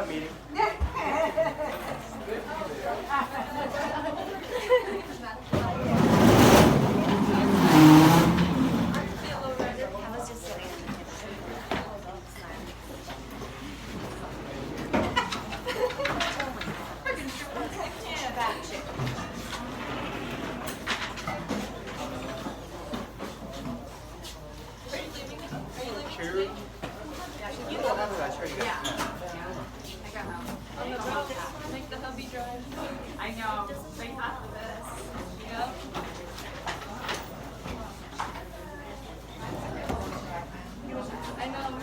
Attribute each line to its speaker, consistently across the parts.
Speaker 1: that meeting.
Speaker 2: I know. Bring half of this. Yep. I know.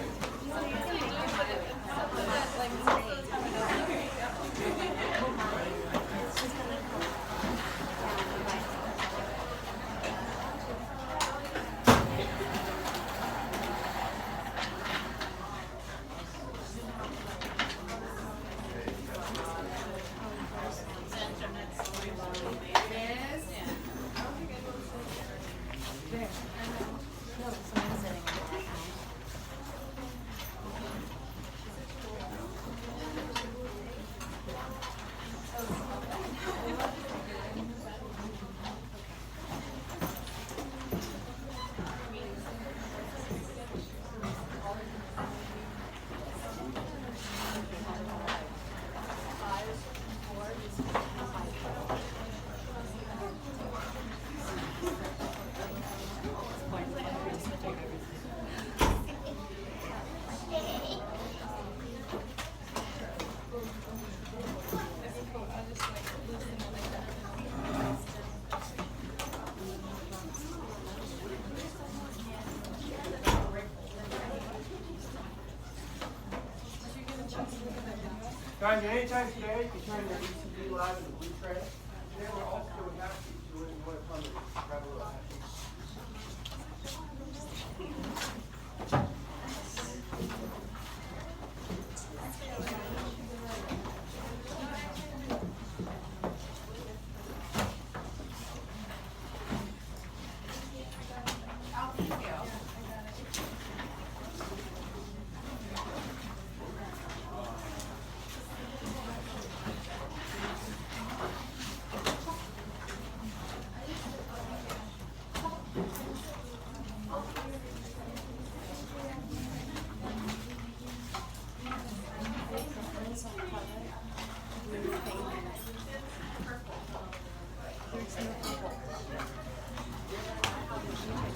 Speaker 1: Guys, anytime today, you can turn your ECD live in the blue tray. Today we're also doing hash sheets, so if you want to come and grab a little hash sheet.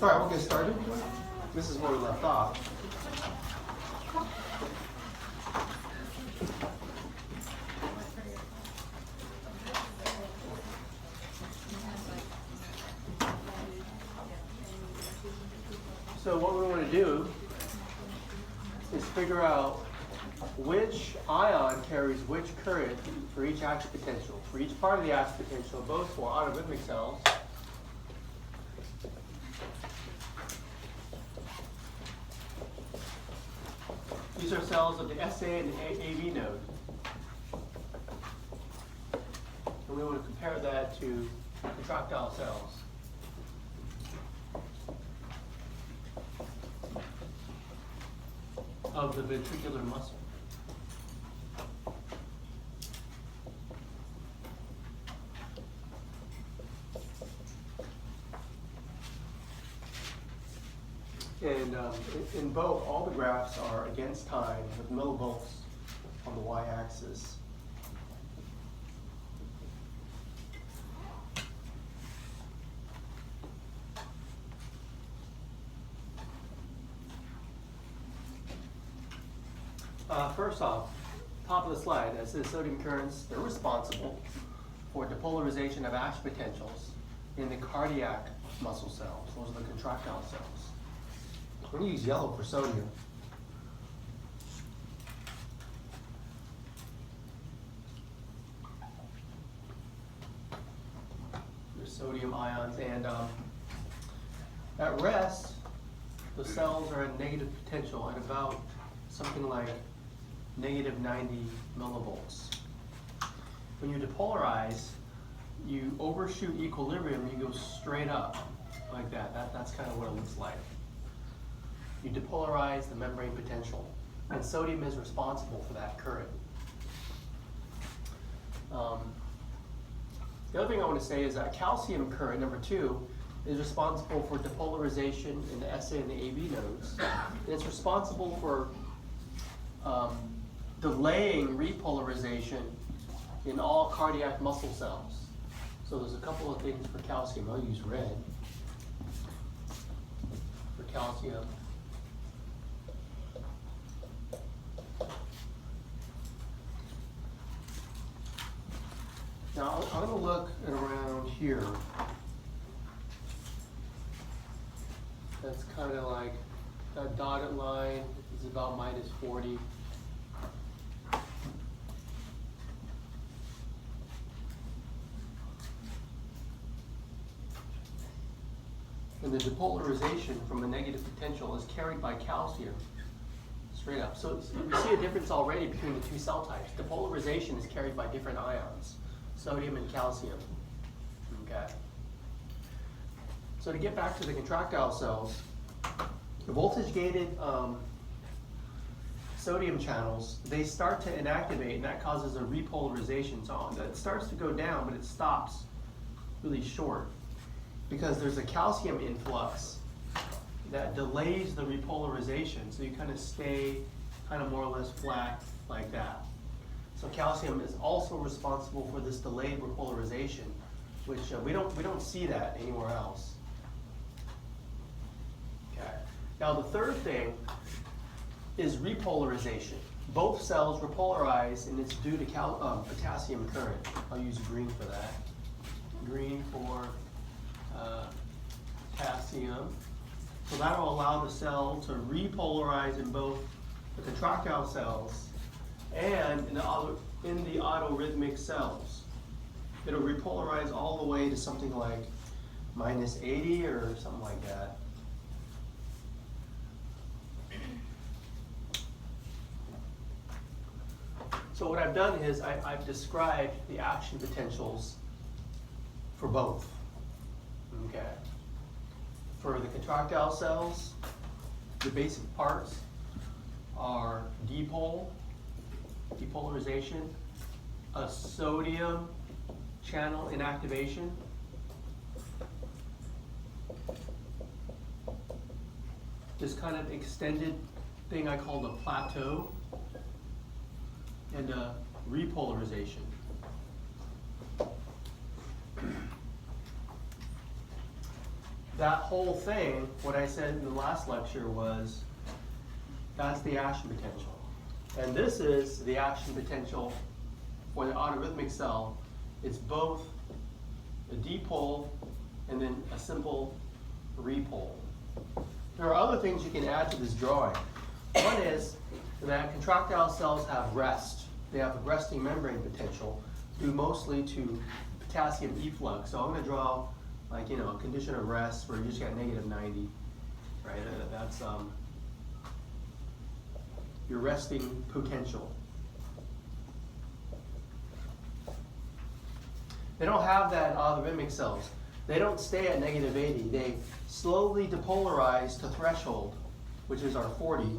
Speaker 1: All right, we'll get started. This is where we left off. So what we want to do is figure out which ion carries which current for each action potential. For each part of the action potential, both for autorhythmic cells these are cells of the SA and the AV node. And we want to compare that to contractile cells. Of the ventricular muscle. And in both, all the graphs are against time with millivolts on the y-axis. First off, top of the slide, that says sodium currents, they're responsible for depolarization of action potentials in the cardiac muscle cells. Those are the contractile cells. We're going to use yellow for sodium. There's sodium ions, and at rest, the cells are at negative potential at about something like negative 90 millivolts. When you depolarize, you overshoot equilibrium, you go straight up like that. That's kind of what it looks like. You depolarize the membrane potential, and sodium is responsible for that current. The other thing I want to say is that calcium current, number 2, is responsible for depolarization in the SA and the AB nodes. And it's responsible for delaying repolarization in all cardiac muscle cells. So there's a couple of things for calcium. I'll use red for calcium. Now I'm going to look at around here. That's kind of like that dotted line is about minus 40. And the depolarization from a negative potential is carried by calcium straight up. So we see a difference already between the two cell types. Depolarization is carried by different ions, sodium and calcium. Okay. So to get back to the contractile cells, the voltage-gated sodium channels, they start to inactivate, and that causes a repolarization. So it starts to go down, but it stops really short because there's a calcium influx that delays the repolarization. So you kind of stay kind of more or less flat like that. So calcium is also responsible for this delayed repolarization, which we don't see that anywhere else. Okay. Now the third thing is repolarization. Both cells repolarize, and it's due to potassium current. I'll use green for that. Green for potassium. So that will allow the cell to repolarize in both the contractile cells and in the autorhythmic cells. It'll repolarize all the way to something like minus 80 or something like that. So what I've done is I've described the action potentials for both. Okay. For the contractile cells, the basic parts are depolarization, a sodium channel inactivation, this kind of extended thing I call the plateau, and a repolarization. That whole thing, what I said in the last lecture was, that's the action potential. And this is the action potential for the autorhythmic cell. It's both a dipole and then a simple repole. There are other things you can add to this drawing. One is that contractile cells have rest. They have a resting membrane potential due mostly to potassium efflux. So I'm going to draw like, a condition of rest where you just got negative 90, right? That's your resting potential. They don't have that autorhythmic cells. They don't stay at negative 80. They slowly depolarize to threshold, which is our 40.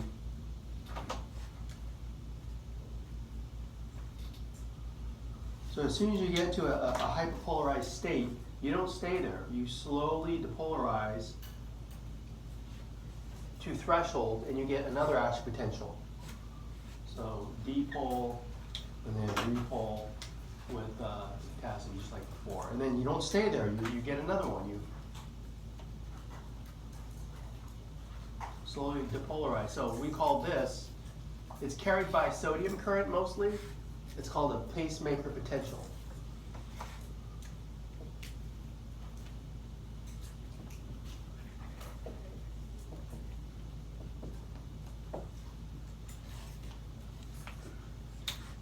Speaker 1: So as soon as you get to a hyperpolarized state, you don't stay there. You slowly depolarize to threshold, and you get another action potential. So dipole, and then repole with potassium, just like before. And then you don't stay there. You get another one. You slowly depolarize. So we call this, it's carried by sodium current mostly. It's called a pacemaker potential.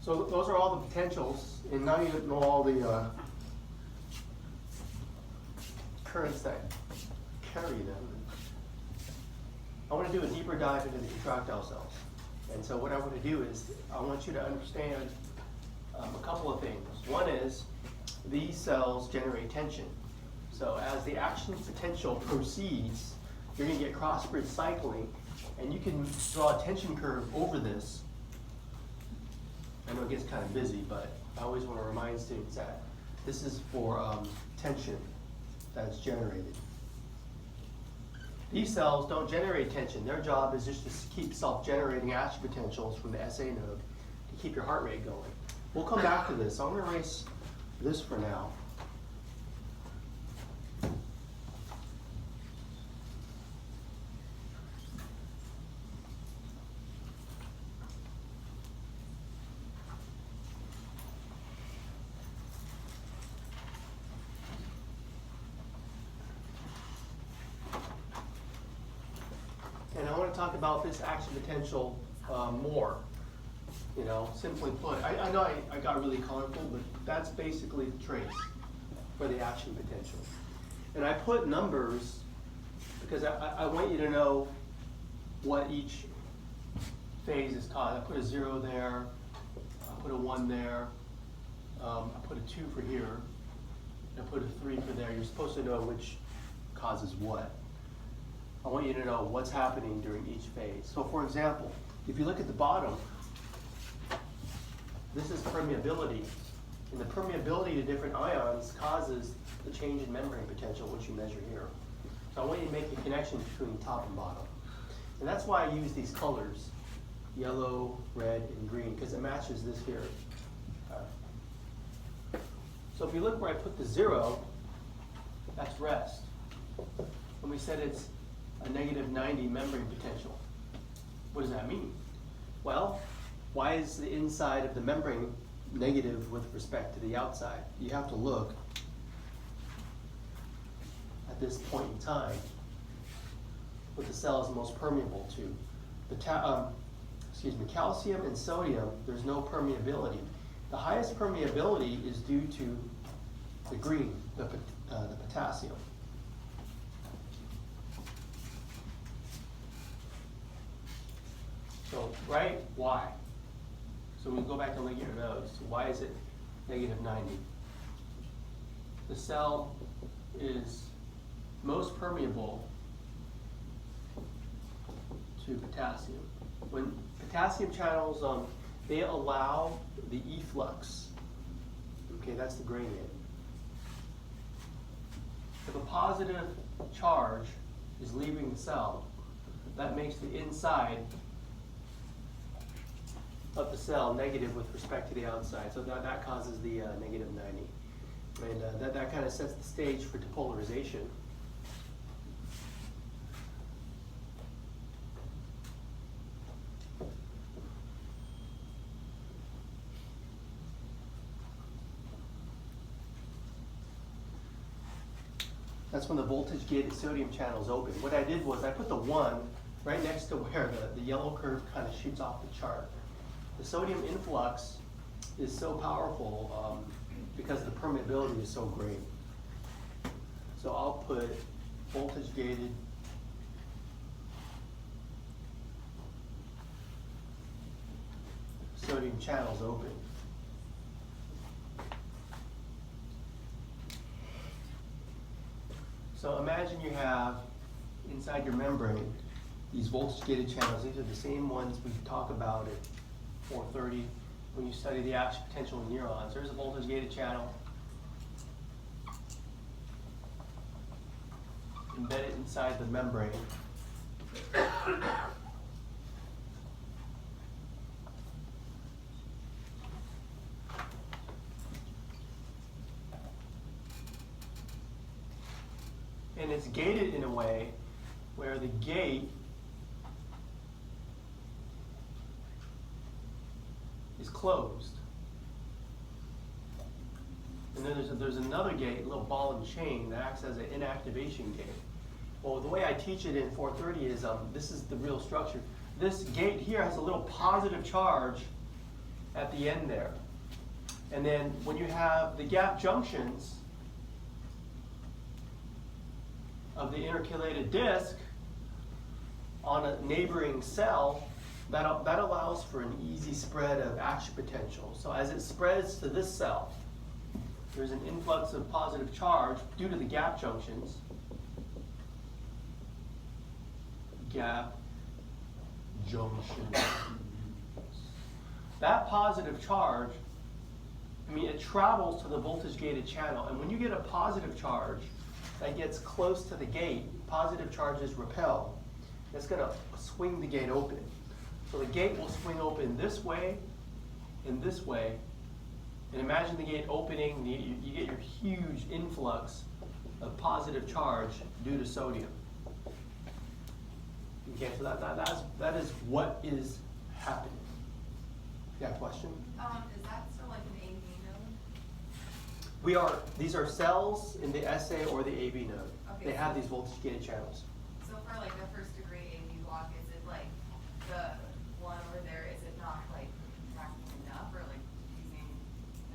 Speaker 1: So those are all the potentials, and now you know all the currents that carry them. I want to do a deeper dive into the contractile cells. And so what I want to do is I want you to understand a couple of things. One is these cells generate tension. So as the action potential proceeds, you're going to get cross-bridge cycling, and you can draw a tension curve over this. I know it gets kind of busy, but I always want to remind students that this is for tension that's generated. These cells don't generate tension. Their job is just to keep self-generating action potentials from the SA node to keep your heart rate going. We'll come back to this. So I'm going to erase this for now. And I want to talk about this action potential more. You know, simply put, I know I got really colorful, but that's basically the trace for the action potential. And I put numbers because I want you to know what each phase is caused. I put a 0 there, I put a 1 there, I put a 2 for here, I put a 3 for there. You're supposed to know which causes what. I want you to know what's happening during each phase. So for example, if you look at the bottom, this is permeability. And the permeability to different ions causes the change in membrane potential, which you measure here. So I want you to make the connection between top and bottom. And that's why I use these colors, yellow, red, and green, because it matches this here. So if you look where I put the 0, that's rest. And we said it's a negative 90 membrane potential. What does that mean? Well, why is the inside of the membrane negative with respect to the outside? You have to look at this point in time what the cell is most permeable to. Calcium and sodium, there's no permeability. The highest permeability is due to the green, the potassium. So, right, why? So we go back to looking at your nose. So why is it negative 90? The cell is most permeable to potassium. When potassium channels, they allow the efflux. Okay, that's the gradient. If a positive charge is leaving the cell, that makes the inside of the cell negative with respect to the outside. So that causes the negative 90. And that kind of sets the stage for depolarization. That's when the voltage-gated sodium channels open. What I did was I put the 1 right next to where the yellow curve kind of shoots off the chart. The sodium influx is so powerful because the permeability is so great. So I'll put voltage-gated sodium channels open. So imagine you have inside your membrane these voltage-gated channels. These are the same ones we talk about at 4:30 when you study the action potential in neurons. There's a voltage-gated channel. Embedded inside the membrane. And it's gated in a way where the gate is closed. And then there's another gate, a little ball and chain, that acts as an inactivation gate. Well, the way I teach it in 4:30 is, this is the real structure. This gate here has a little positive charge at the end there. And then when you have the gap junctions of the intercalated disc on a neighboring cell, that allows for an easy spread of action potential. So as it spreads to this cell, there's an influx of positive charge due to the gap junctions. Gap junction. That positive charge I mean, it travels to the voltage-gated channel, and when you get a positive charge that gets close to the gate, positive charges repel. It's going to swing the gate open. So the gate will swing open this way and this way. And imagine the gate opening, you get your huge influx of positive charge due to sodium. Okay, so that is what is happening. You got a question?
Speaker 3: Is that still like an AV node?
Speaker 1: These are cells in the SA or the AV node.
Speaker 3: Okay,
Speaker 1: They have these voltage-gated channels.
Speaker 3: So for like the first degree AV block, is it like the one over there, is it not like tracking enough or like using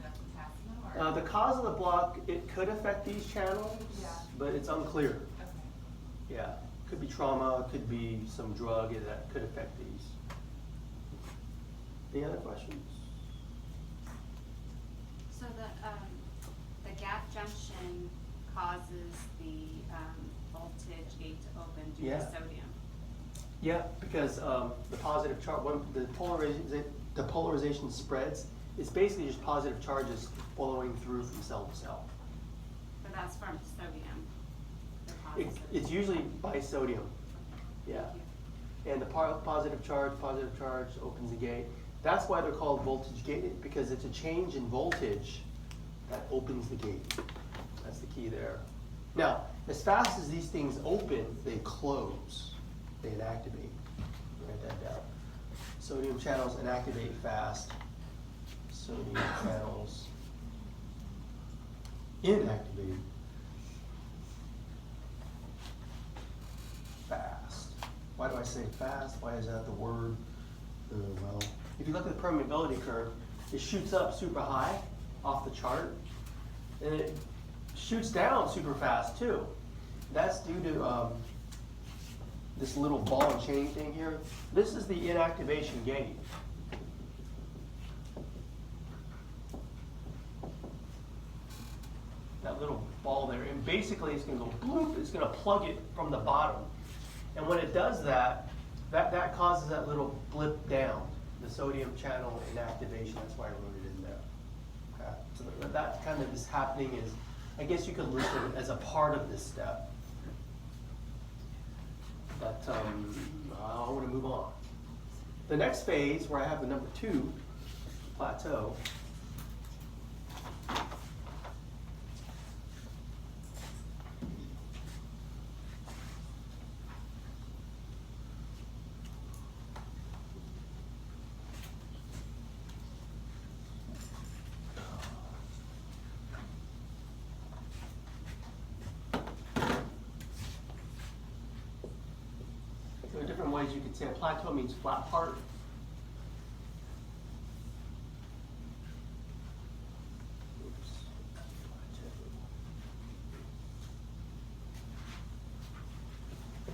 Speaker 3: enough potassium? Or?
Speaker 1: The cause of the block, it could affect these channels,
Speaker 3: Yeah.
Speaker 1: but it's unclear.
Speaker 3: Okay.
Speaker 1: Yeah, could be trauma, could be some drug that could affect these. Any other questions?
Speaker 4: So the gap junction causes the voltage gate to open due
Speaker 1: Yeah.
Speaker 4: to sodium.
Speaker 1: Yeah, because the positive charge, when the polarization spreads, it's basically just positive charges flowing through from cell to cell.
Speaker 4: But that's from sodium. that causes it.
Speaker 1: It's usually by sodium. Yeah. And the positive charge opens the gate. That's why they're called voltage gated, because it's a change in voltage that opens the gate. That's the key there. Now, as fast as these things open, they close. They inactivate. Write that down. Sodium channels inactivate fast. Sodium channels inactivate fast. Why do I say fast? Why is that the word? Well, if you look at the permeability curve, it shoots up super high off the chart, and it shoots down super fast too. That's due to this little ball and chain thing here. This is the inactivation gate. That little ball there, and basically it's going to go bloop, it's going to plug it from the bottom. And when it does that, that causes that little blip down, the sodium channel inactivation. That's why I wrote it in there. Okay. So that kind of is happening is, I guess you could list it as a part of this step. But I want to move on. The next phase, where I have the number 2, plateau, there are different ways you could say a plateau means flat part. Oops.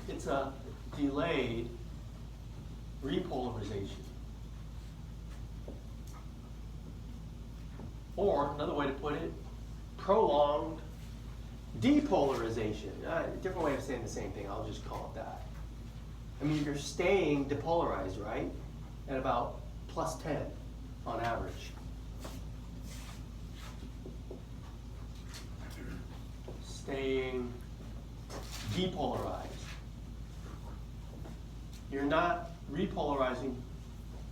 Speaker 1: It's a delayed repolarization. Or another way to put it, prolonged depolarization. Different way of saying the same thing, I'll just call it that. I mean, you're staying depolarized, right? At about +10 on average. Staying depolarized. You're not repolarizing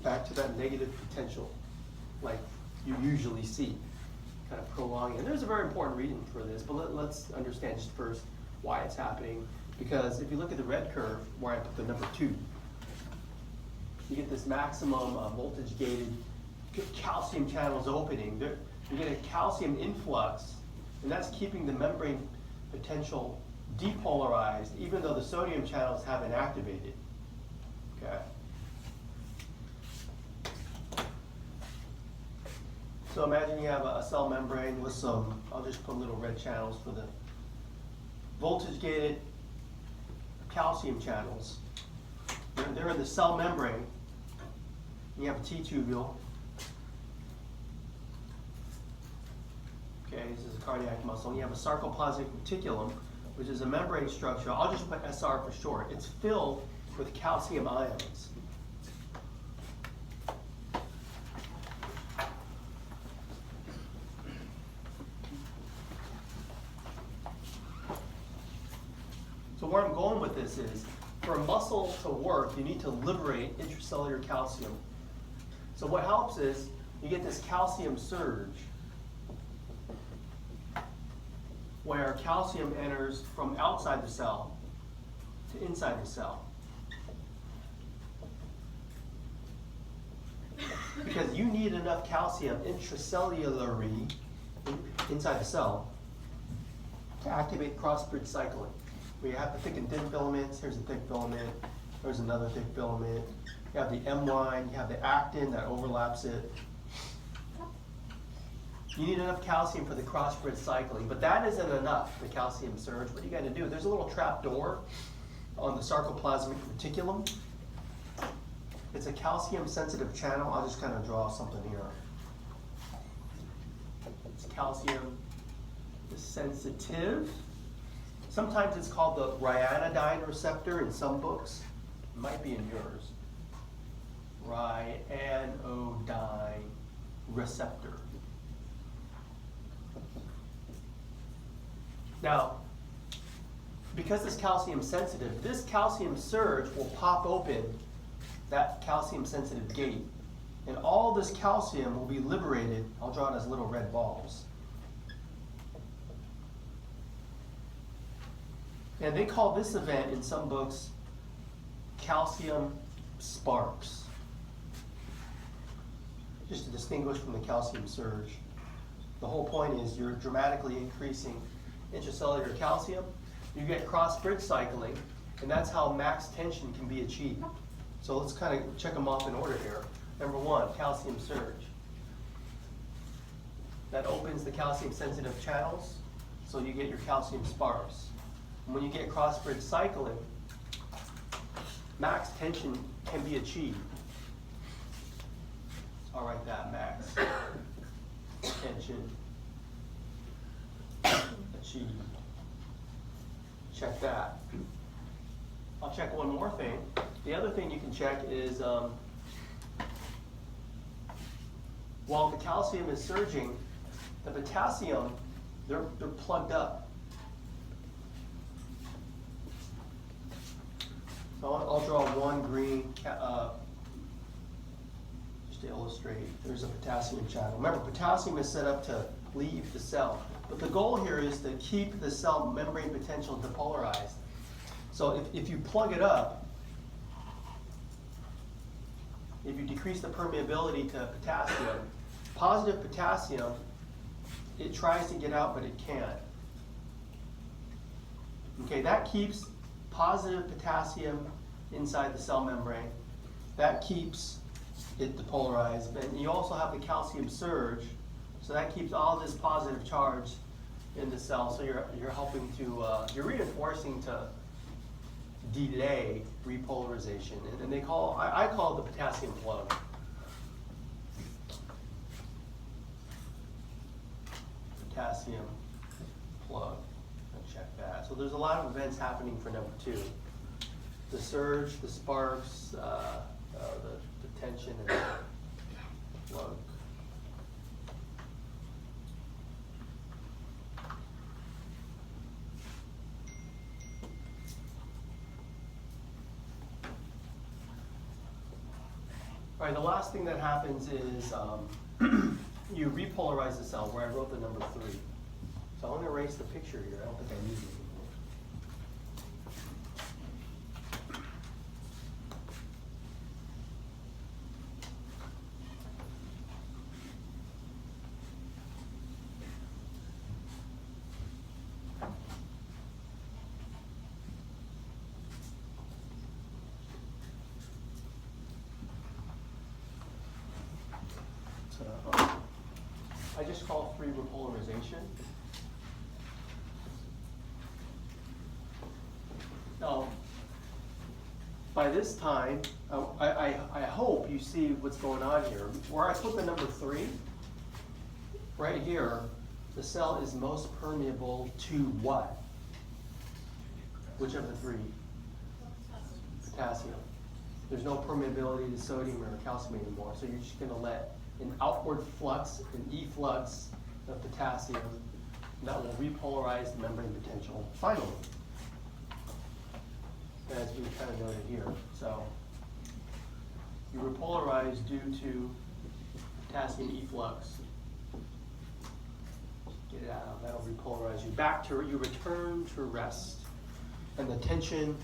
Speaker 1: back to that negative potential like you usually see, kind of prolonging. And there's a very important reason for this, but let's understand just first why it's happening. Because if you look at the red curve, where I put the number 2, you get this maximum voltage-gated calcium channels opening. You get a calcium influx, and that's keeping the membrane potential depolarized, even though the sodium channels haven't activated. Okay. So imagine you have a cell membrane with some, I'll just put little red channels for the voltage-gated calcium channels. They're in the cell membrane. You have a T-tubule. Okay, this is a cardiac muscle. And you have a sarcoplasmic reticulum, which is a membrane structure. I'll just put SR for short. It's filled with calcium ions. So where I'm going with this is, for a muscle to work, you need to liberate intracellular calcium. So what helps is, you get this calcium surge, where calcium enters from outside the cell to inside the cell. Because you need enough calcium intracellularly inside the cell to activate cross-bridge cycling. We have the thick and thin filaments. Here's a thick filament. There's another thick filament. You have the M1, you have the actin that overlaps it. You need enough calcium for the cross-bridge cycling, but that isn't enough, the calcium surge. What are you going to do? There's a little trap door on the sarcoplasmic reticulum. It's a calcium-sensitive channel. I'll just kind of draw something here. It's calcium sensitive. Sometimes it's called the ryanodine receptor in some books. It might be in yours. Ryanodine receptor. Now, because it's calcium sensitive, this calcium surge will pop open that calcium sensitive gate. And all this calcium will be liberated. I'll draw it as little red balls. And they call this event in some books calcium sparks, just to distinguish from the calcium surge. The whole point is you're dramatically increasing intracellular calcium, you get cross-bridge cycling, and that's how max tension can be achieved. So let's kind of check them off in order here. Number one, calcium surge. That opens the calcium-sensitive channels, so you get your calcium sparks. And when you get cross-bridge cycling, max tension can be achieved. I'll write that, max tension achieved. Check that. I'll check one more thing. The other thing you can check is while the calcium is surging, the potassium, they're plugged up. So I'll draw one green, just to illustrate. There's a potassium channel. Remember, potassium is set up to leave the cell. But the goal here is to keep the cell membrane potential depolarized. So if you plug it up, if you decrease the permeability to potassium, positive potassium, it tries to get out, but it can't. Okay, that keeps positive potassium inside the cell membrane. That keeps it depolarized. And you also have the calcium surge, so that keeps all this positive charge in the cell. So you're helping to, you're reinforcing to delay repolarization. And they call, I call it the potassium plug. Potassium plug. Check that. So there's a lot of events happening for number two. The surge, the sparks, the tension, and the plug. All right, the last thing that happens is you repolarize the cell, where I wrote the number 3. So I'm going to erase the picture here. I don't think I need it anymore. I just call 3 repolarization. Now, by this time, I hope you see what's going on here. Where I put the number 3, right here, the cell is most permeable to what? Which of the 3? Potassium. There's no permeability to sodium or calcium anymore, so you're just going to let an outward flux, an efflux of potassium that will repolarize the membrane potential finally. as we kind of noted here. So you repolarize due to potassium efflux. Get it out, that'll repolarize you back to, you return to rest, and the tension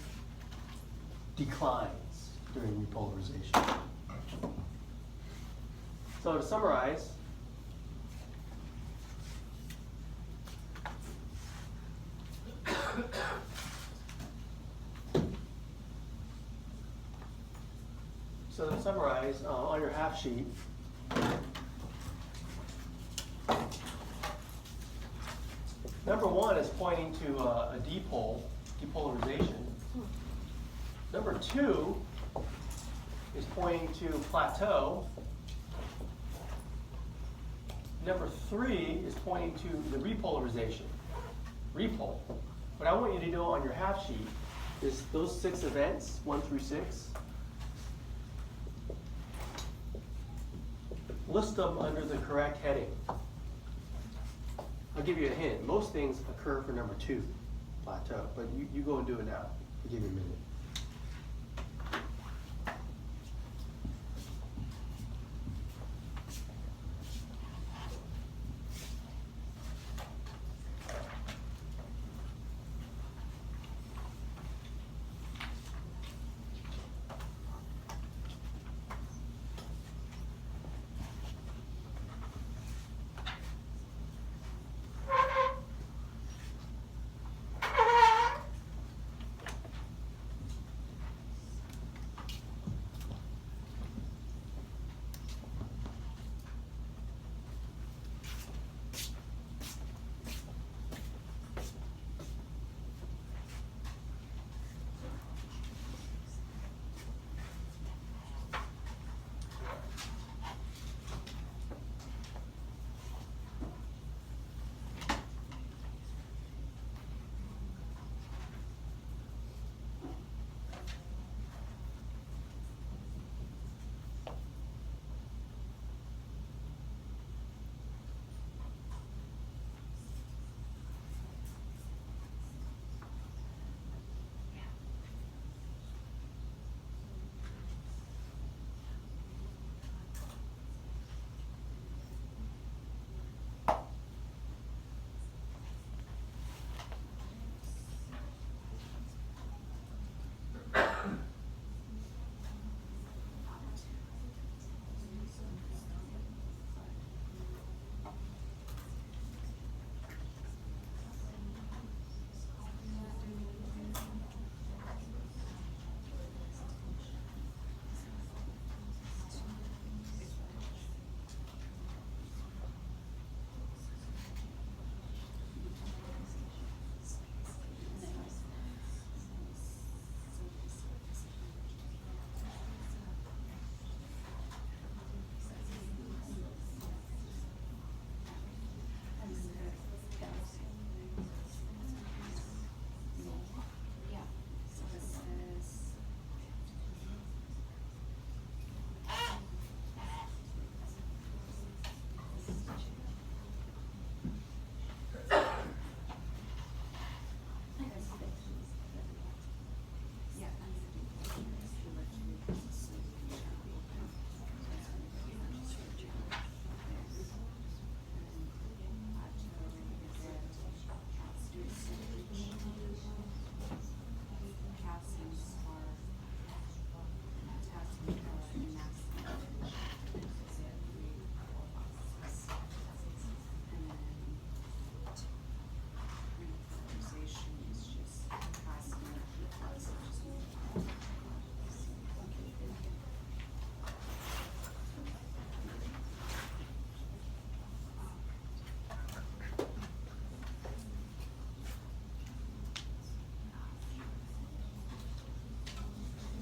Speaker 1: declines during repolarization. So to summarize, on your half sheet, number one is pointing to a dipole, depolarization. Number two is pointing to plateau. Number three is pointing to the repolarization, repol. What I want you to do on your half sheet is those 6 events, 1 through 6, list them under the correct heading. I'll give you a hint. Most things occur for number 2, plateau, but you go and do it now. I'll give you a minute.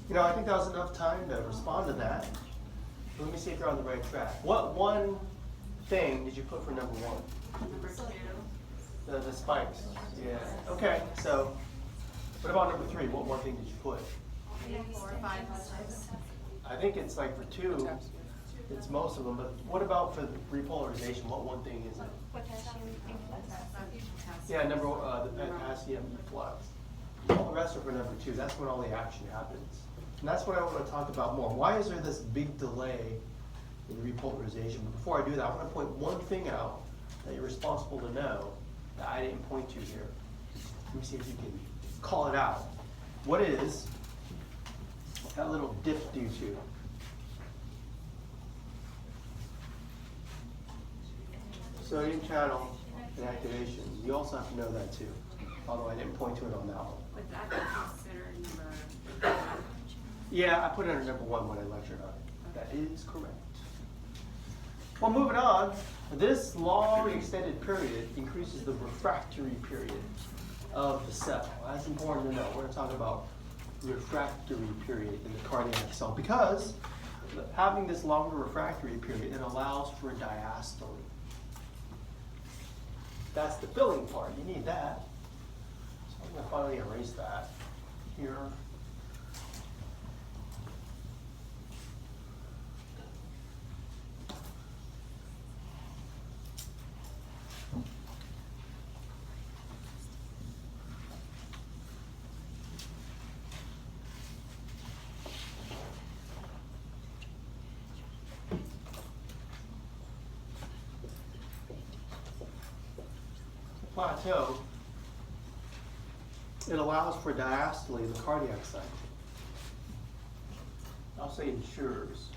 Speaker 1: You know, I think that was enough time to respond to that. Let me see if you're on the right track. What one thing did you put for number 1?
Speaker 3: Number 2.
Speaker 1: The spikes. Yeah. Okay, so what about number 3? What one thing did you put?
Speaker 3: 4, 5, 6.
Speaker 1: I think it's like for 2, it's most of them, but what about for the repolarization? What one thing is it?
Speaker 2: Potassium efflux.
Speaker 1: Yeah, the potassium efflux. All the rest are for number 2. That's when all the action happens. And that's what I want to talk about more. Why is there this big delay in repolarization? But before I do that, I want to point one thing out that you're responsible to know that I didn't point to here. Let me see if you can call it out. What is that little dip due to? Sodium channel inactivation. You also have to know that too, although I didn't point to it on that one.
Speaker 4: Would that be considered number 1?
Speaker 1: Yeah, I put it under number 1 when I lectured on it. That is correct. Well, moving on, this long extended period increases the refractory period of the cell. That's important to know. We're going to talk about refractory period in the cardiac cell because having this longer refractory period, it allows for diastole. That's the filling part. You need that. So I'm going to finally erase that here. Plateau, it allows for diastole in the cardiac cycle. I'll say ensures.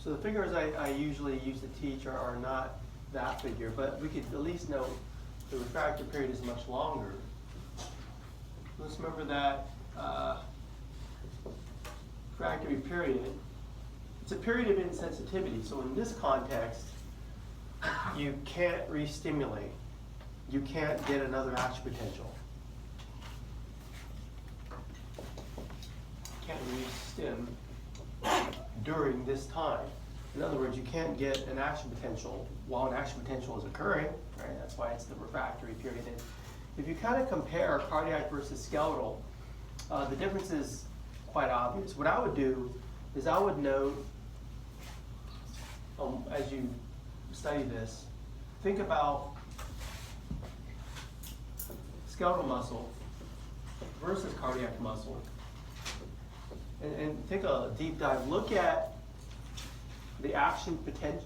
Speaker 1: So the figures I usually use to teach are not that figure, but we could at least know the refractory period is much longer. Let's remember that refractory period, it's a period of insensitivity. So in this context, you can't re-stimulate. You can't get another action potential. You can't re-stim during this time. In other words, you can't get an action potential while an action potential is occurring, right? That's why it's the refractory period. And if you kind of compare cardiac versus skeletal, the difference is quite obvious. What I would do is I would note, as you study this, think about skeletal muscle versus cardiac muscle. And take a deep dive. Look at the action potential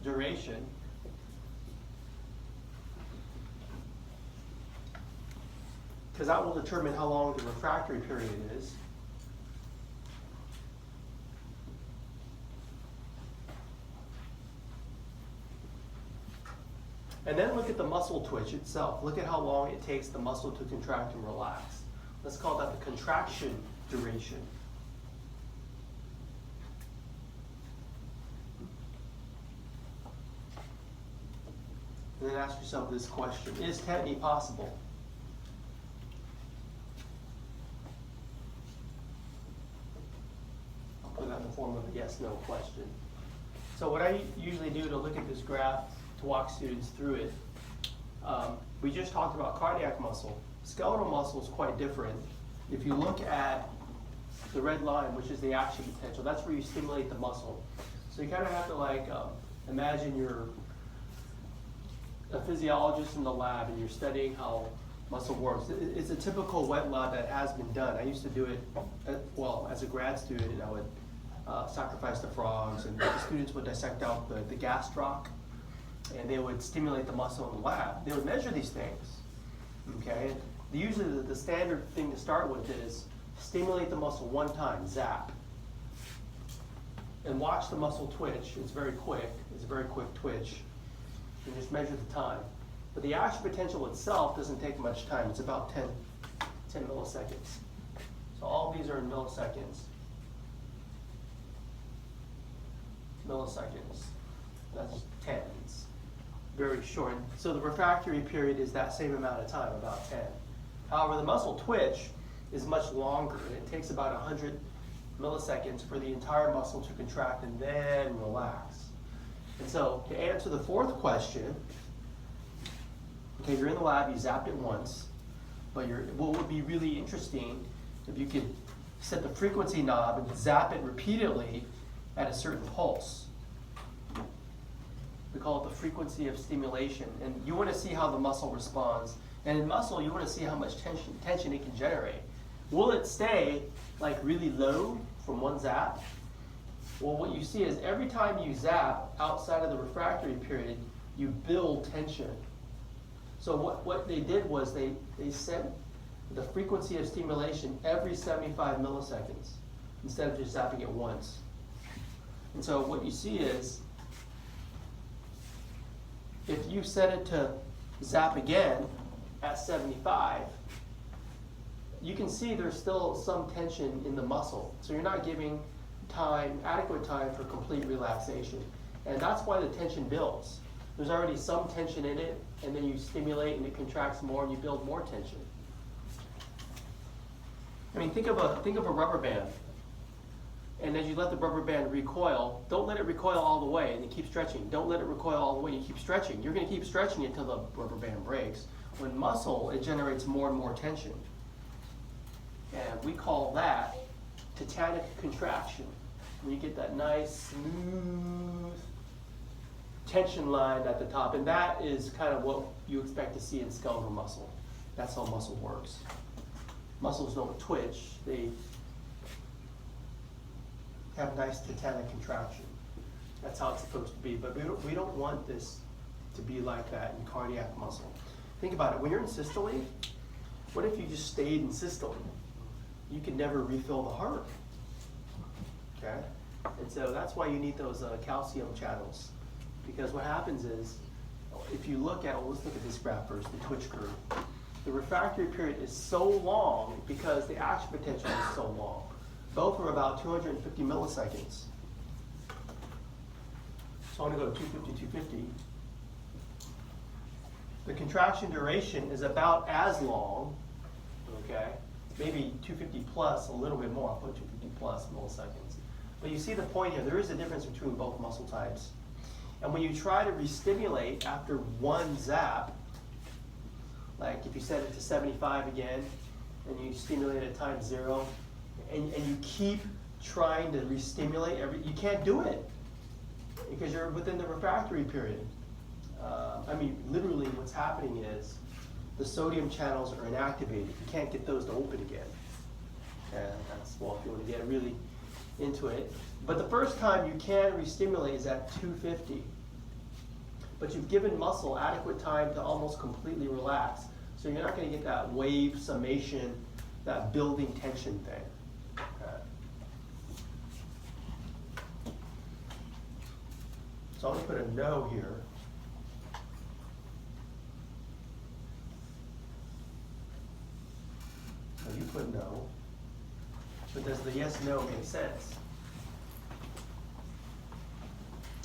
Speaker 1: duration because that will determine how long the refractory period is. And then look at the muscle twitch itself. Look at how long it takes the muscle to contract and relax. Let's call that the contraction duration. And then ask yourself this question: is tetany possible? I'll put that in the form of a yes/no question. So what I usually do to look at this graph, to walk students through it, we just talked about cardiac muscle. Skeletal muscle is quite different. If you look at the red line, which is the action potential, that's where you stimulate the muscle. So you kind of have to imagine you're a physiologist in the lab and you're studying how muscle works. It's a typical wet lab that has been done. I used to do it, as a grad student, I would sacrifice the frogs, and the students would dissect out the gastroc, and they would stimulate the muscle in the lab. They would measure these things, okay? Usually the standard thing to start with is stimulate the muscle one time, zap, and watch the muscle twitch. It's very quick. It's a very quick twitch. And just measure the time. But the action potential itself doesn't take much time. It's about 10 milliseconds. So all these are in milliseconds. Milliseconds. That's tens. Very short. So the refractory period is that same amount of time, about 10. However, the muscle twitch is much longer. It takes about 100 milliseconds for the entire muscle to contract and then relax. And so to answer the fourth question, Okay, you're in the lab, you zapped it once, but what would be really interesting if you could set the frequency knob and zap it repeatedly at a certain pulse. We call it the frequency of stimulation, and you want to see how the muscle responds. And in muscle, you want to see how much tension it can generate. Will it stay like really low from one zap? Well, what you see is every time you zap outside of the refractory period, you build tension. So what they did was they set the frequency of stimulation every 75 milliseconds instead of just zapping it once. And so what you see is if you set it to zap again at 75, you can see there's still some tension in the muscle. So you're not giving adequate time for complete relaxation. And that's why the tension builds. There's already some tension in it, and then you stimulate and it contracts more and you build more tension. I mean, think of a rubber band. And as you let the rubber band recoil, don't let it recoil all the way and you keep stretching. Don't let it recoil all the way and you keep stretching. You're going to keep stretching until the rubber band breaks. When muscle, it generates more and more tension. And we call that tetanic contraction. When you get that nice, smooth tension line at the top. And that is kind of what you expect to see in skeletal muscle. That's how muscle works. Muscles don't twitch. They have nice tetanic contraction. That's how it's supposed to be. But we don't want this to be like that in cardiac muscle. Think about it. When you're in systole, what if you just stayed in systole? You can never refill the heart. Okay? And so that's why you need those calcium channels. Because what happens is, if you look at, let's look at this graph first, the twitch curve. The refractory period is so long because the action potential is so long. Both are about 250 milliseconds. So I'm going to go 250, 250. The contraction duration is about as long, okay? Maybe 250 plus, a little bit more. I'll put 250 plus milliseconds. But you see the point here. There is a difference between both muscle types. And when you try to re-stimulate after one zap, like if you set it to 75 again, and you stimulate at time 0, and you keep trying to re-stimulate, you can't do it because you're within the refractory period. I mean, literally what's happening is the sodium channels are inactivated. You can't get those to open again. And that's, well, if you want to get really into it. But the first time you can re-stimulate is at 250. But you've given muscle adequate time to almost completely relax. So you're not going to get that wave summation, that building tension thing. Okay. So I'm going to put a no here. So you put no. But does the yes, no make sense?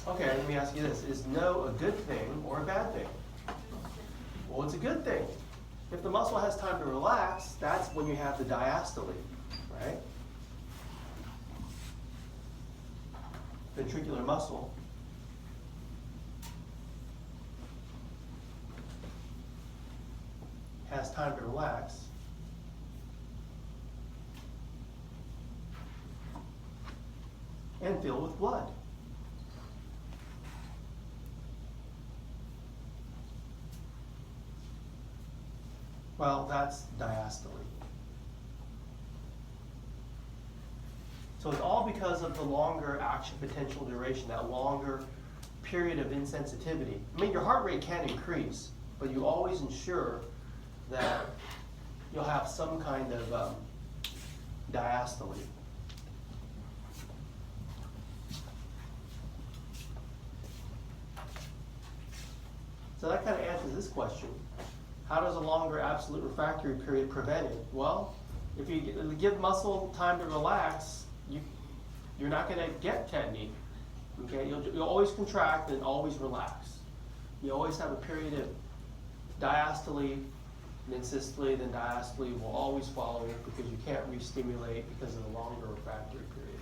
Speaker 1: Okay, let me ask you this. Is no a good thing or a bad thing? Well, it's a good thing. If the muscle has time to relax, that's when you have the diastole, right? Ventricular muscle. Has time to relax. And fill with blood. Well, that's diastole. So it's all because of the longer action potential duration, that longer period of insensitivity. I mean, your heart rate can increase, but you always ensure that you'll have some kind of diastole. So that kind of answers this question. How does a longer absolute refractory period prevent it? Well, if you give muscle time to relax, you're not going to get tetany. Okay, you'll always contract and always relax. You always have a period of diastole, and then systole, then diastole will always follow it because you can't re-stimulate because of the longer refractory period.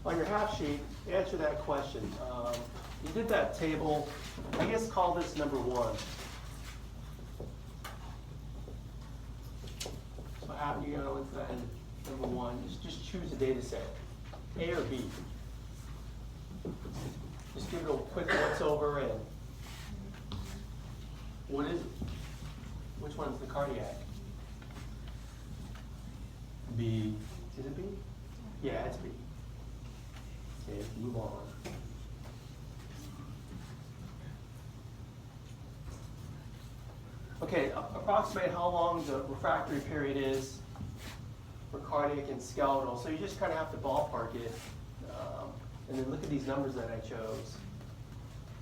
Speaker 1: on your half sheet, answer that question. You did that table, I guess call this number 1. So how do you go into that number 1? Just choose a data set, A or B. Just give it a quick once over and what is it? Which one's the cardiac? B. Is it B? Yeah, it's B. Okay, move on. Okay, approximate how long the refractory period is for cardiac and skeletal. So you just kind of have to ballpark it. And then look at these numbers that I chose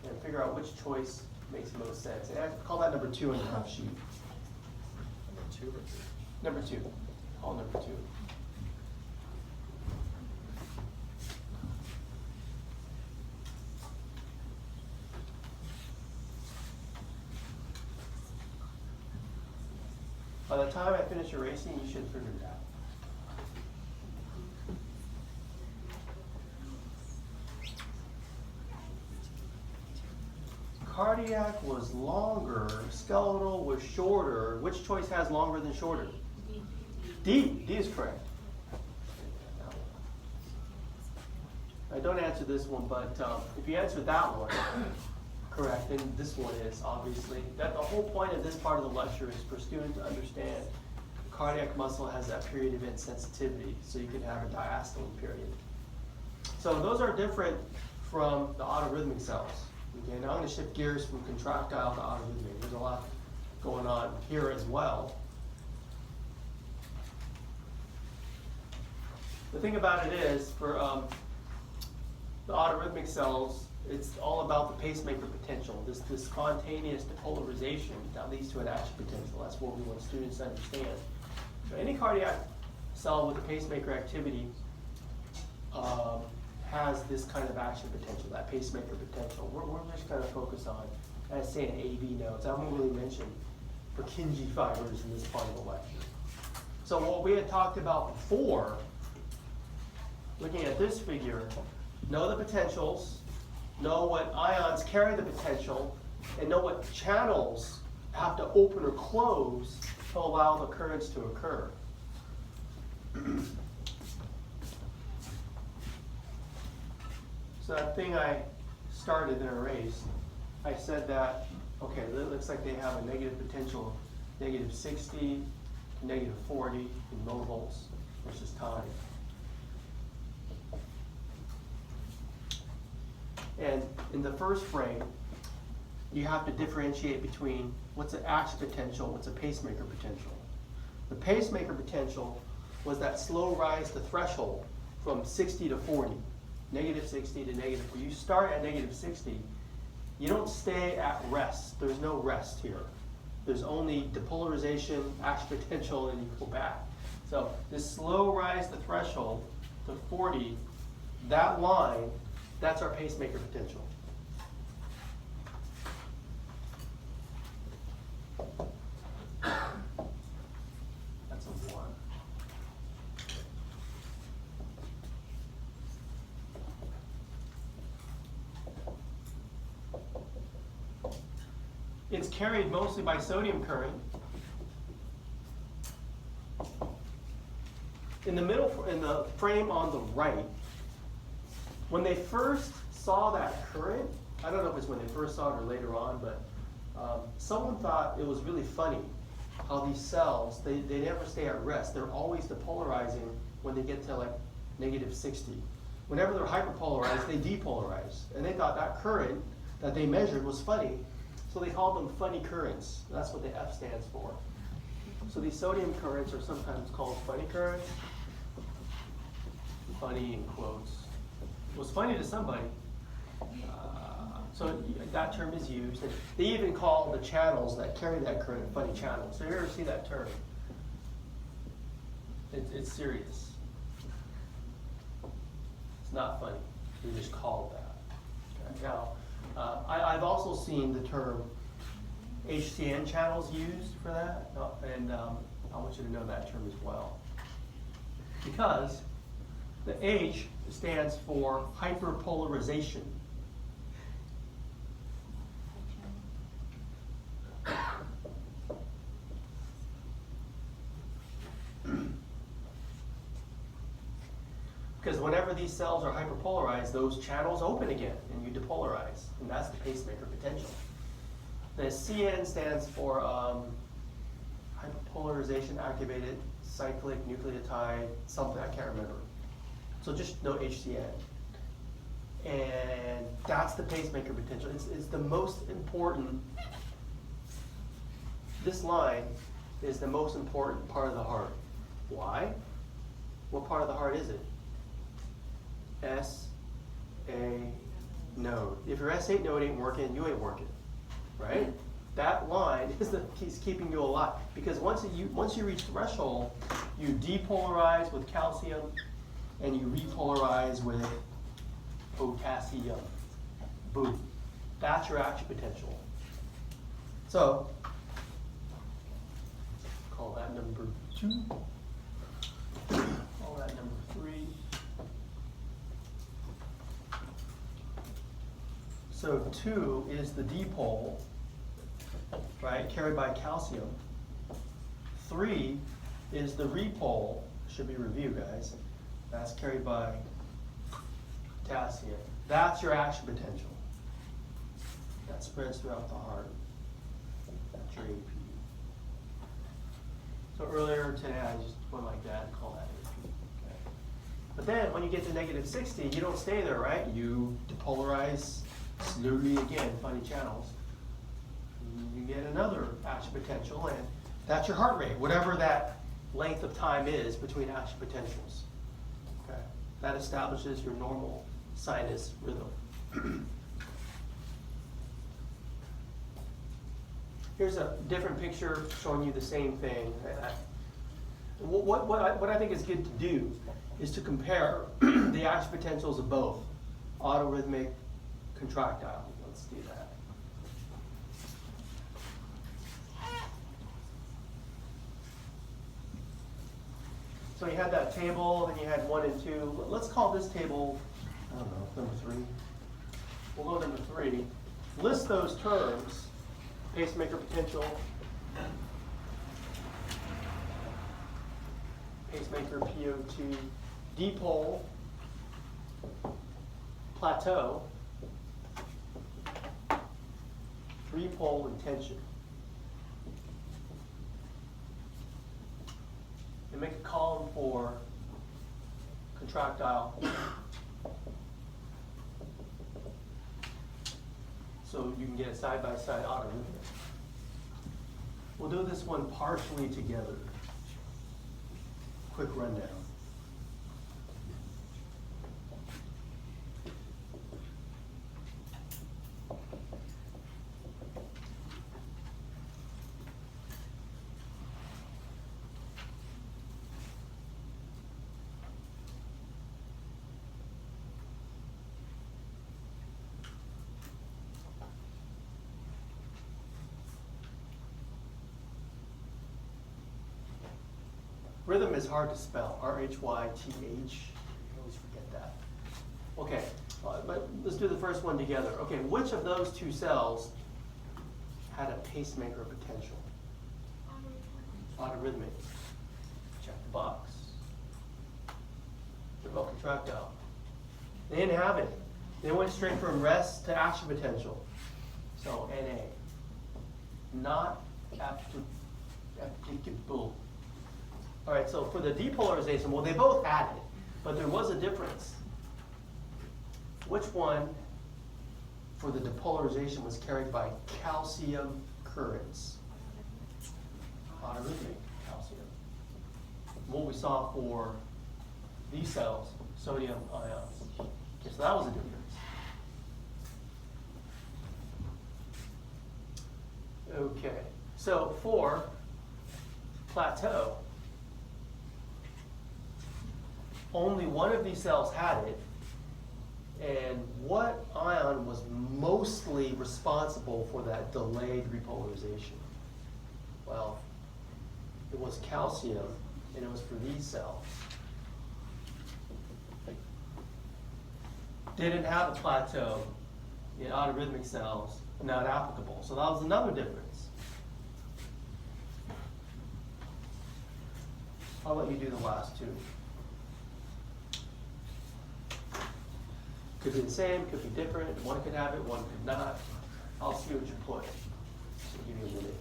Speaker 1: and figure out which choice makes most sense. And I call that number 2 on the half sheet.
Speaker 5: Number 2 or 3?
Speaker 1: Number 2. Call number 2. By the time I finish erasing, you should figure it out. Cardiac was longer, skeletal was shorter. Which choice has longer than shorter? D. D is correct. I don't answer this one, but if you answer that one correct, then this one is obviously. That the whole point of this part of the lecture is for students to understand cardiac muscle has that period of insensitivity, so you can have a diastole period. So those are different from the autorhythmic cells. Okay, now I'm going to shift gears from contractile to autorhythmic. There's a lot going on here as well. The thing about it is, for the autorhythmic cells, it's all about the pacemaker potential, this spontaneous depolarization that leads to an action potential. That's what we want students to understand. So any cardiac cell with a pacemaker activity has this kind of action potential, that pacemaker potential. We're just going to focus on, as saying AV nodes. I won't really mention Purkinje fibers in this part of the lecture. So what we had talked about before, looking at this figure, know the potentials, know what ions carry the potential, and know what channels have to open or close to allow the currents to occur. So that thing I started and erased, I said that, okay, it looks like they have a negative potential of -60 to -40 in millivolts versus time. And in the first frame, you have to differentiate between what's an action potential, what's a pacemaker potential. The pacemaker potential was that slow rise to threshold from 60 to 40, -60 to -40. You start at -60, you don't stay at rest. There's no rest here. There's only depolarization, action potential, and you go back. So this slow rise to threshold to 40, that line, that's our pacemaker potential. That's a 1. It's carried mostly by sodium current. In the middle, in the frame on the right, when they first saw that current, I don't know if it's when they first saw it or later on, but someone thought it was really funny how these cells, they never stay at rest. They're always depolarizing when they get to like -60. Whenever they're hyperpolarized, they depolarize. And they thought that current that they measured was funny, so they called them funny currents. That's what the F stands for. So these sodium currents are sometimes called funny currents. Funny in quotes. It was funny to somebody. So that term is used. And they even call the channels that carry that current funny channels. So you ever see that term? It's serious. It's not funny. We just call it that. Okay. Now, I've also seen the term HCN channels used for that, and I want you to know that term as well. Because the H stands for hyperpolarization. Because whenever these cells are hyperpolarized, those channels open again and you depolarize, and that's the pacemaker potential. The CN stands for hyperpolarization activated cyclic nucleotide, something I can't remember. So just know HCN. And that's the pacemaker potential. It's the most important, this line is the most important part of the heart. Why? What part of the heart is it? SA node. If your S8 node ain't working, you ain't working, right? That line is keeping you alive, because once you reach threshold, you depolarize with calcium and you repolarize with potassium. Boom. That's your action potential. So call that number 2. Call that number 3. So 2 is the dipole, right, carried by calcium. 3 is the repole, should be review, guys. That's carried by potassium. That's your action potential. That spreads throughout the heart. That's your AP. So earlier today I just went like that and called that AP. Okay. But then when you get to -60, you don't stay there, right? You depolarize slowly again, funny channels. You get another action potential, and that's your heart rate, whatever that length of time is between action potentials. Okay, that establishes your normal sinus rhythm. Here's a different picture showing you the same thing. What I think is good to do is to compare the action potentials of both autorhythmic, contractile. Let's do that. So you had that table, and you had 1 and 2. Let's call this table, I don't know, number 3. We'll go number 3. List those terms: pacemaker potential, pacemaker PO2, dipole, plateau, repole, and tension. And make a column for contractile. So you can get a side-by-side autorhythmic. We'll do this one partially together. Quick rundown. Rhythm is hard to spell, R-H-Y-T-H. I always forget that. Okay, but let's do the first one together. Okay, which of those 2 cells had a pacemaker potential? Autorhythmic. Check the box. What about contractile? They didn't have it. They went straight from rest to action potential. So NA. Not applicable. All right, so for the depolarization, well, they both had it, but there was a difference. Which one for the depolarization was carried by calcium currents? Autorhythmic calcium. What we saw for these cells, sodium ions. Okay, so that was a difference. Okay, so for plateau, only one of these cells had it, and what ion was mostly responsible for that delayed repolarization? Well, it was calcium, and it was for these cells. didn't have a plateau in autorhythmic cells, not applicable. So that was another difference. I'll let you do the last two. Could be the same, could be different. One could have it, one could not. I'll see what you put. So give you a minute.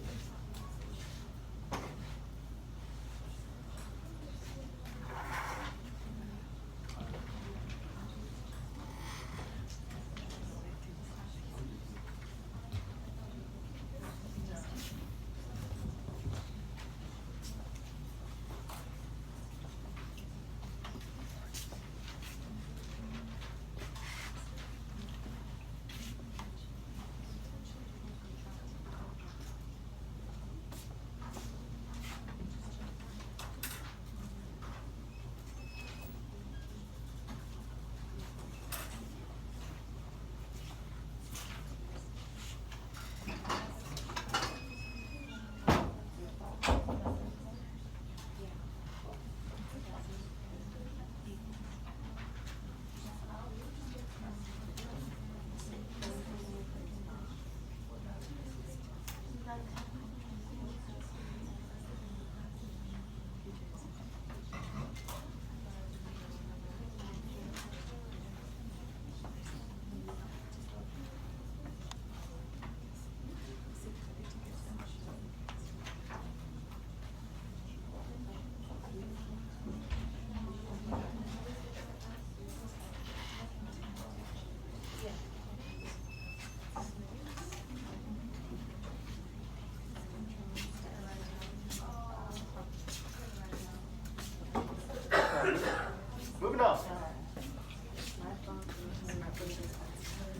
Speaker 1: Moving on.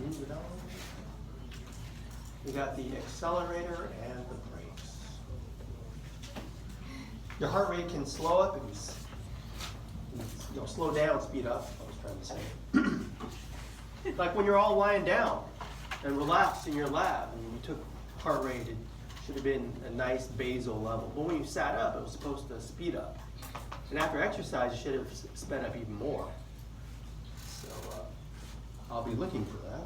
Speaker 1: Moving on. We got the accelerator and the brakes. Your heart rate can slow up and slow down, speed up. I was trying to say. Like when you're all lying down and relaxed in your lab, and you took heart rate, it should have been a nice basal level. But when you sat up, it was supposed to speed up. And after exercise, you should have sped up even more. So I'll be looking for that.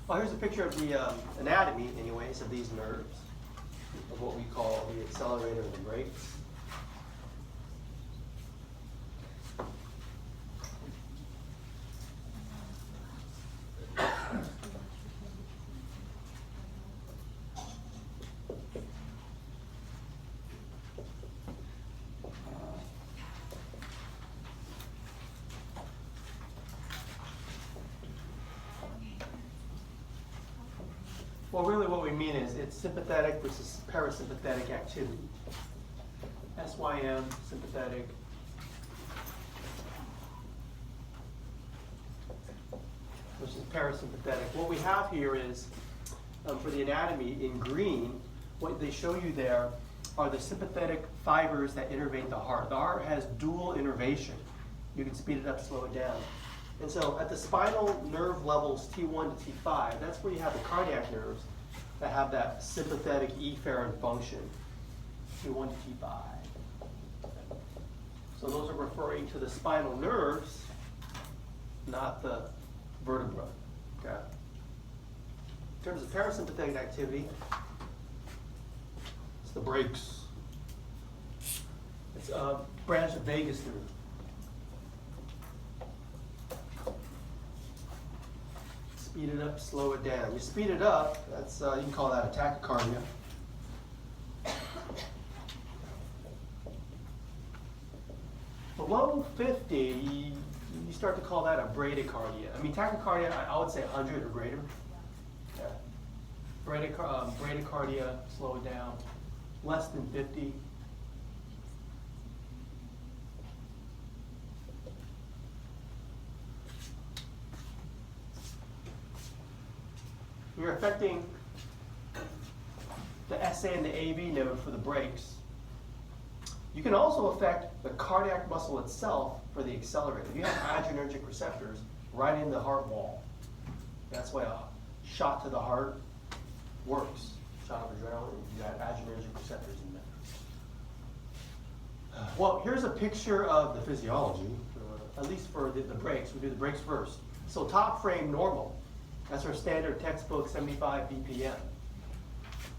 Speaker 1: Well, here's a picture of the anatomy, anyways, of these nerves, of what we call the accelerator and the brakes. Well, really what we mean is it's sympathetic versus parasympathetic activity. SYM, sympathetic. Versus parasympathetic. What we have here is, for the anatomy in green, what they show you there are the sympathetic fibers that innervate the heart. The heart has dual innervation. You can speed it up, slow it down. And so at the spinal nerve levels T1 to T5, that's where you have the cardiac nerves that have that sympathetic efferent function, T1 to T5. So those are referring to the spinal nerves, not the vertebra. Okay? In terms of parasympathetic activity, it's the brakes. It's a branch of vagus nerve. Speed it up, slow it down. You speed it up, that's you can call that a tachycardia. Below 50, you start to call that a bradycardia. I mean, tachycardia, I would say 100 or greater. Yeah. Bradycardia, slow it down. Less than 50. You're affecting say in the AV node for the brakes. You can also affect the cardiac muscle itself for the accelerator. You have adrenergic receptors right in the heart wall. That's why a shot to the heart works. Shot of adrenaline, you got adrenergic receptors in there. Well, here's a picture of the physiology, at least for the brakes. We do the brakes first. So top frame normal. That's our standard textbook 75 BPM.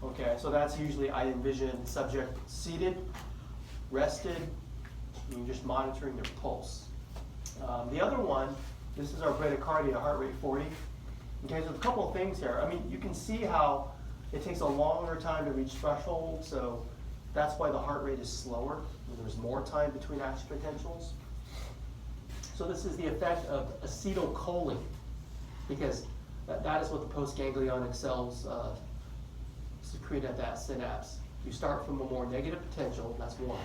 Speaker 1: Okay, so that's usually, I envision subject seated, rested, and you're just monitoring their pulse. The other one, this is our bradycardia, heart rate 40. Okay, so a couple of things here. I mean, you can see how it takes a longer time to reach threshold, so that's why the heart rate is slower. There's more time between action potentials. So this is the effect of acetylcholine, because that is what the postganglionic cells secrete at that synapse. You start from a more negative potential, that's one.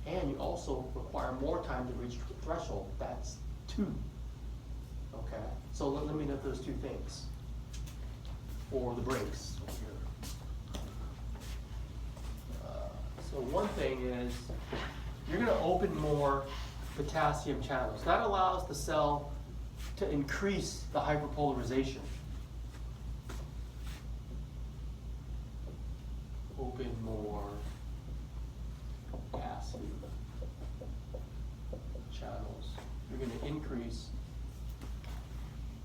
Speaker 1: And you also require more time to reach threshold, that's two. Okay, so let me note those two things for the brakes here. So one thing is, you're gonna open more potassium channels. That allows the cell to increase the hyperpolarization. Open more potassium channels. You're going to increase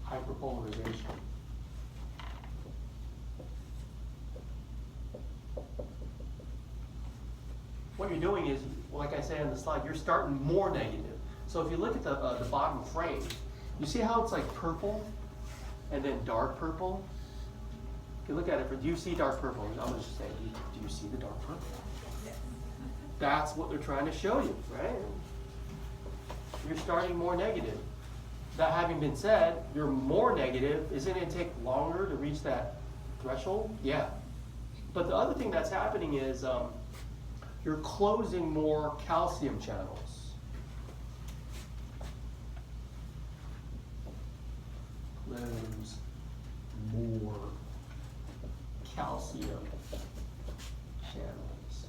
Speaker 1: hyperpolarization. What you're doing is, like I say on the slide, you're starting more negative. So if you look at the bottom frame, you see how it's like purple and then dark purple? If you look at it, do you see dark purple? I'm going to just say, do you see the dark purple? That's what they're trying to show you, right? You're starting more negative. That having been said, you're more negative. Isn't it take longer to reach that threshold? Yeah. But the other thing that's happening is you're closing more calcium channels. Close more calcium channels.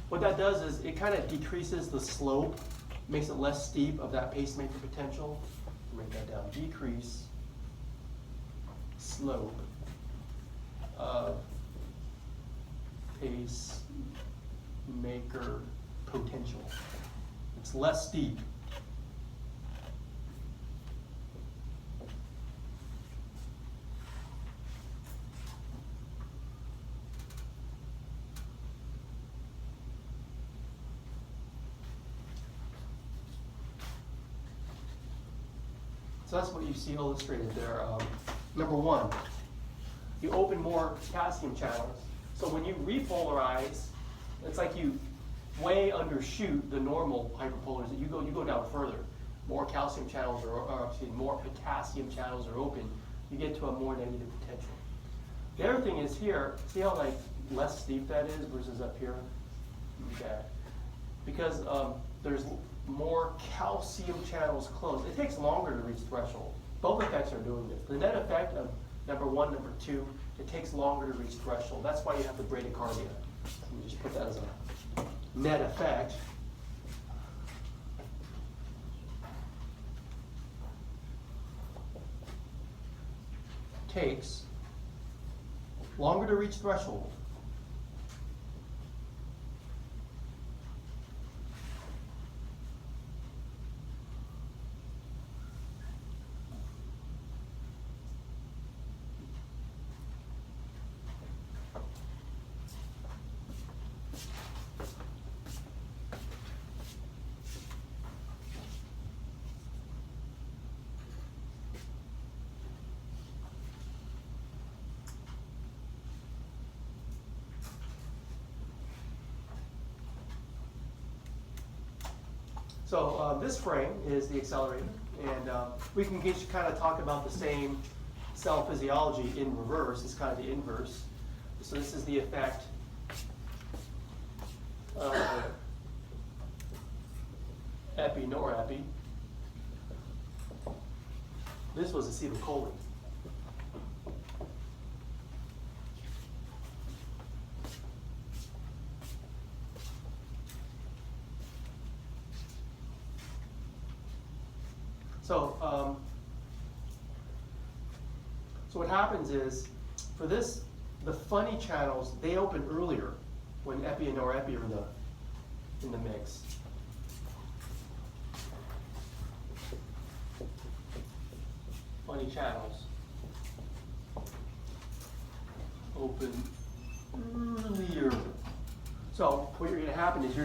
Speaker 1: What that does is it kind of decreases the slope, makes it less steep of that pacemaker potential. Write that down. Decrease slope of pacemaker potential. It's less steep. So that's what you see illustrated there. Number one, you open more potassium channels. So when you repolarize, it's like you way undershoot the normal hyperpolarization. You go down further. More calcium channels more potassium channels are open. You get to a more negative potential. The other thing is here, see how like less steep that is versus up here? Okay. Because there's more calcium channels closed. It takes longer to reach threshold. Both effects are doing this. The net effect of number one, number two, it takes longer to reach threshold. That's why you have the bradycardia. Let me just put that as a net effect. Takes longer to reach threshold. So this frame is the accelerator, and we can just kind of talk about the same cell physiology in reverse. It's kind of the inverse. So this is the effect epi-norepi. This was acetylcholine. So what happens is, for this, the funny channels, they open earlier when epi and norepi are in the mix. Funny channels open earlier. So what you're going to happen is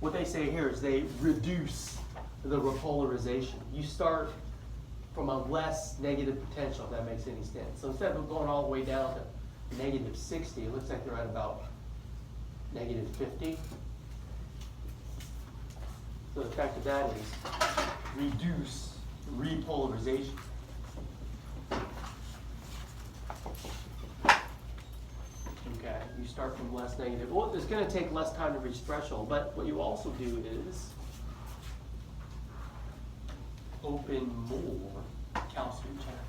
Speaker 1: what they say here is they reduce the repolarization. You start from a less negative potential, if that makes any sense. So instead of going all the way down to negative 60, it looks like they're at about negative 50. So the effect of that is reduce repolarization. Okay, you start from less negative. Well, it's going to take less time to reach threshold, but what you also do is open more calcium channels.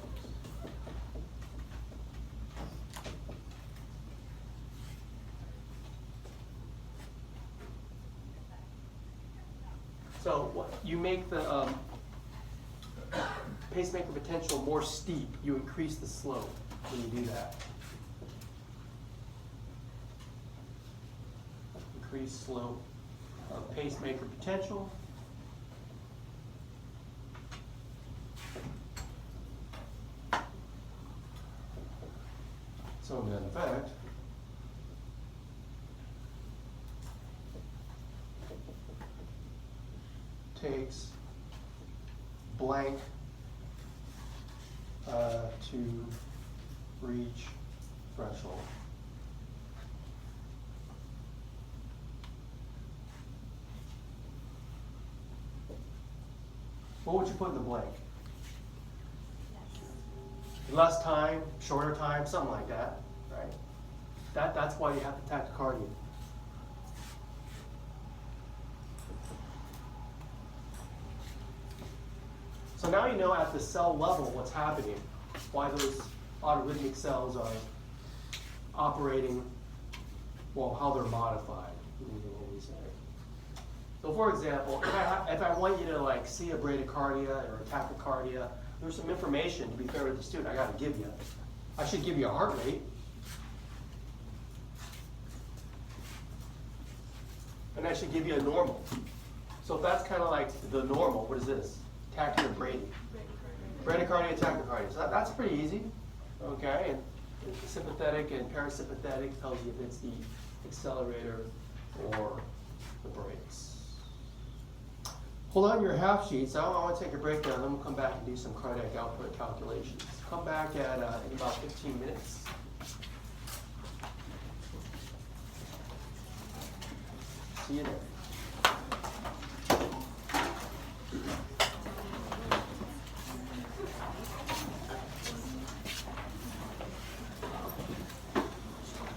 Speaker 1: So what you make the pacemaker potential more steep. You increase the slope when you do that. Increase slope of pacemaker potential. So in effect, takes blank to reach threshold. What would you put in the blank? Less time, shorter time, something like that, right? That's why you have the tachycardia. So now you know at the cell level what's happening, why those autorhythmic cells are operating, well, how they're modified, what we say. So for example, if I want you to like see a bradycardia or a tachycardia, there's some information, to be fair to the student, I got to give you. I should give you a heart rate. And I should give you a normal. So if that's kind of like the normal, what is this? Tachy or brady? Bradycardia, tachycardia. So that's pretty easy. Okay, and sympathetic and parasympathetic tells you if it's the accelerator or the brakes. Hold on your half sheets. I want to take a break now, then we'll come back and do some cardiac output calculations. Come back at in about 15 minutes. See you there.